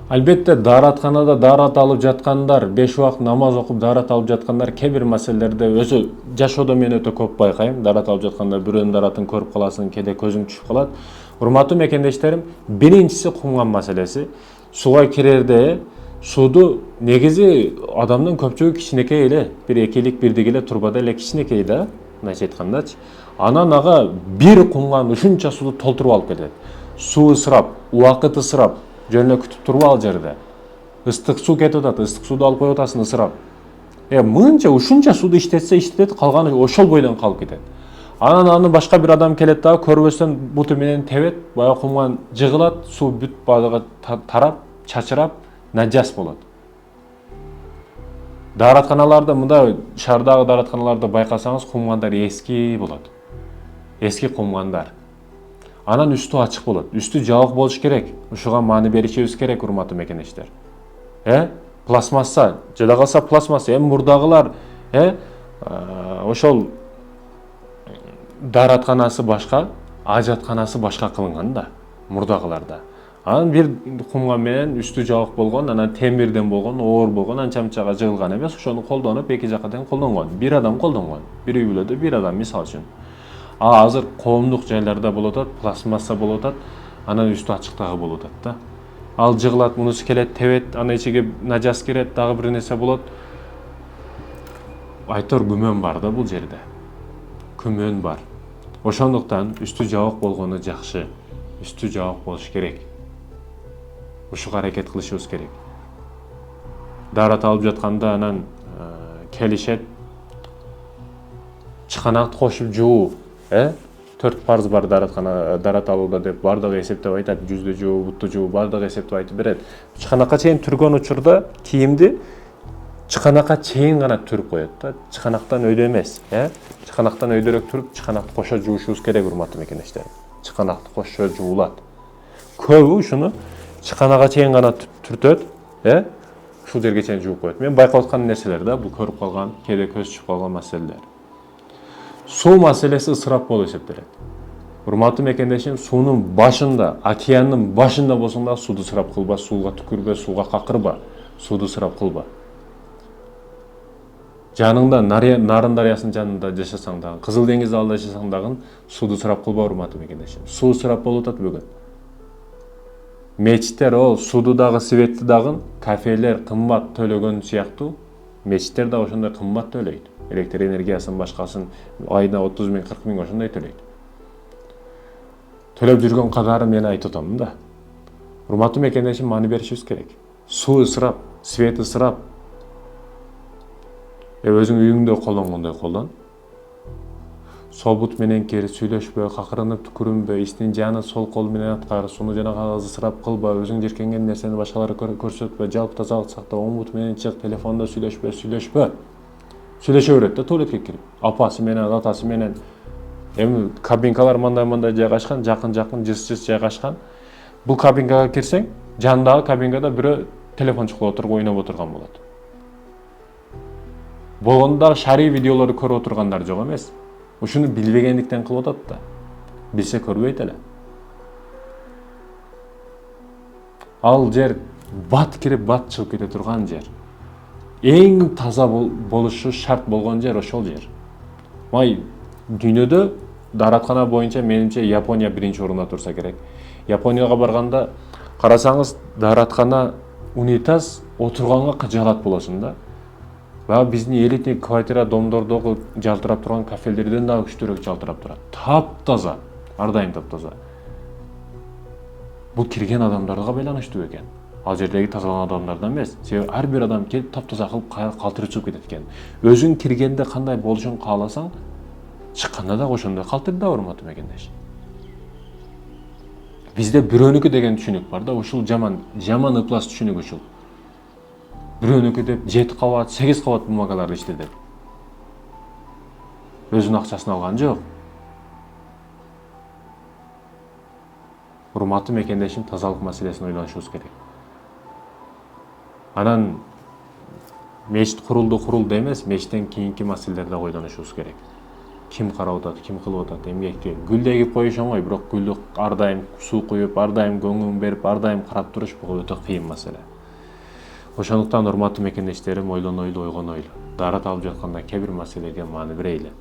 Албетте дааратканада даарат алып жаткандар, 5 убакыт намаз окуп даарат алып жаткандар кээ бир маселелерде өзү жашоодо мен өтө көп байкайм. Даарат алып жатканда бирөөнүн дааратын көрүп каласың, кээде көзүң түшүп калат. Урматтуу мекендештерим, биринчиси кумган маселеси. Суга кирерде сууду негизи адамдын көпчүлүгү кичинекей эле, бир экилик бирдик эле турбада эле кичинекей да, мындайча айткандачы. Анан ага бир кумган ушунча сууду толтуруп алып кетет. Суу ысырап, убакыт ысырап, жөн эле күтүп турбу ал жерде. Ыстык суу кетип атат, ыстык сууду алып коюп атасың ысырап. Мынча ушунча сууду иштетет, калганы ошол бойдон калып кетет. Анан аны башка бир адам келет дагы көрбөстөн буту менен тебет, баягы кумган жыгылат, суу бүт баадыга тарап, чачырап, нажас болот. Дааратканаларда мында шаардагы дааратканаларда байкасаңыз кумгандар эски болот. Эски кумгандар. Анан үстү ачык болот. Үстү жабык болуш керек. Ушуга маани беришибиз керек, урматтуу мекендештер. Пластмасса, жада калса пластмасса, мурдагылар, ошол дааратканасы башка, ажатканасы башка кылынган да, мурдагыларда. Анан бир кумган менен үстү жабык болгон, анан темирден болгон, оор болгон, анча-мынчага жыгылган эмес, ошону колдонуп эки жакка тең колдонгон. Бир адам колдонгон. Бир үй бүлөдө бир адам мисалы үчүн. Азыр коомдук жайларда болуп атат, пластмасса болуп атат, анан үстү ачыктагы болуп атат да. Ал жыгылат, мунусу келет, тебет, анан ичиге нажас кирет, дагы бир нерсе болот. Айтор күмөн бар да бул жерде. Күмөн бар. Ошондуктан үстү жабык болгону жакшы. Үстү жабык болуш керек. Ушуга аракет кылышыбыз керек. Даарат алып жатканда анан келишет. Чыканакты кошуп жуу, 4 парз бар даарат алууда деп бардыгы эсептеп айтат. Жүздү жуу, бутту жуу, бардыгы эсептеп айтып берет. Чыканакка чейин түргөн учурда кийимди чыканакка чейин гана түрүп коет да. Чыканактан өйдө эмес, Чыканактан өйдөрөөк түрүп, чыканакты кошо жуушубуз керек, урматтуу мекендештер. Чыканакты кошо жуулат. Көбү ушуну чыканага чейин гана түртөт, ушул жерге чейин жууп коет. Мен байкап аткан нерселер да, бул көрүп калган, кээде көз түшүп калган маселелер. Суу маселеси ысырап болуп эсептелет. Урматтуу мекендешим, суунун башында, океандын башында болсоң да сууду ысырап кылба, сууга түкүрбө, сууга какырба, сууду ысырап кылба. Жаныңда Нарын дарыясынын жанында жашасаң дагы, Кызыл деңиз алдында жашасаң дагы сууду ысырап кылба, урматтуу мекендешим. Суу ысырап болуп атат бүгүн. Мечиттер сууду дагы, светти дагы кафелер кымбат төлөгөн сыяктуу, мечиттер дагы ошондой кымбат төлөйт. Электр энергиясын башкасын айына 30 миң, 40 миң ошондой төлөйт. Төлөп жүргөн катары мен айтып атам да. Урматтуу мекендешим, маани беришибиз керек. Суу ысырап, свет ысырап. Өзүң үйүңдө колдонгондой колдон. Сол бут менен кери сүйлөшпө, какырынып түкүрүнбө, иштин жаны сол кол менен аткар, сууну жана ысырап кылба, өзүң жиркенген нерсени башкаларга көрсөтпө, жалпы тазалык сакта, оң бут менен чык, телефондо сүйлөшпө. Сүйлөшө берет да туалетке кирип. Апасы менен, атасы менен. Кабинкалар мындай жайгашкан, жакын жыс жайгашкан. Бул кабинкага кирсең, жандагы кабинкада бирөө телефон чукулуп отуруп ойноп отурган болот. Болгондо шарий видеолорду көрүп отургандар жок эмес. Ушуну билбегендиктен кылып атат да. Билсе көрбөйт эле. Ал жер бат кирип, бат чыгып кете турган жер. Эң таза болушу шарт болгон жер ошол жер. Дүйнөдө даараткана боюнча менимче Япония биринчи орунда турса керек. Японияга барганда карасаңыз, даараткана унитаз отурганга кыжалат болосуң да. Биздин элитный квартира домдордогу жалтырап турган кафелерден дагы күчтүүрөөк жалтырап турат. Таптаза, ар дайым таптаза. Бул кирген адамдарга байланыштуу экен. Ал жердеги тазаланган адамдардан эмес. Себеби ар бир адам келип таптаза кылып калтырып чыгып кетет экен. Өзүң киргенде кандай болушун кааласаң, чыкканда да ошондой калтыр да, урматтуу мекендеш. Бизде бирөөнүкү деген түшүнүк бар да, ушул жаман ыплас түшүнүк ушул. Бирөөнүкү деп 7 кабат, 8 кабат бумагаларды иштетет. Өзүнүн акчасын алган жок. Урматтуу мекендешим, тазалык маселесин ойлонушубуз керек. Анан мечит курулду эмес, мечиттен кийинки маселелерди ойлонушубуз керек. ким карап атат, ким кылып атат эмгекти. Гүл эгип коюш оңой, бирок гүлдү ар дайым суу куюп, ар дайым көңүл берип, ар дайым карап туруш бул өтө кыйын маселе. Ошондуктан урматтуу мекендештерим, ойлонойлу, ойгонойлу. Даарат алып жатканда кээ бир маселеге маани берейли.